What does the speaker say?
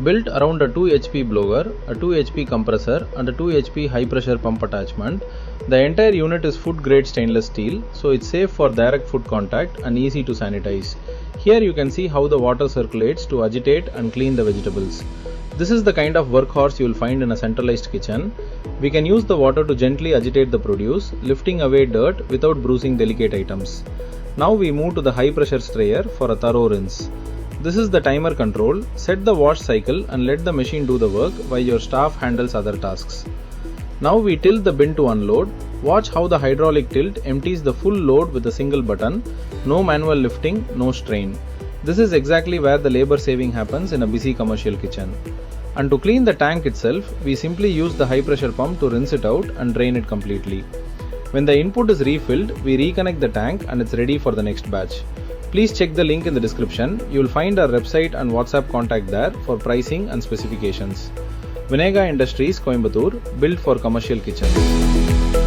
Built around a 2 HP blower, a 2 HP compressor and a 2 HP high pressure pump attachment, the entire unit is food grade stainless steel, so it's safe for direct food contact and easy to sanitize. Here you can see how the water circulates to agitate and clean the vegetables. This is the kind of workhorse you will find in a centralized kitchen. We can use the water to gently agitate the produce, lifting away dirt without bruising delicate items. Now we move to the high pressure strayer for a thorough rinse. This is the timer control. Set the wash cycle and let the machine do the work while your staff handles other tasks. Now we tilt the bin to unload. Watch how the hydraulic tilt empties the full load with a single button. No manual lifting, no strain. This is exactly where the labor saving happens in a busy commercial kitchen. And to clean the tank itself, we simply use the high pressure pump to rinse it out and drain it completely. When the input is refilled, we reconnect the tank and it's ready for the next batch. Please check the link in the description. You will find our website and WhatsApp contact there for pricing and specifications. Vinayaga Industries, Coimbatore, built for commercial kitchens.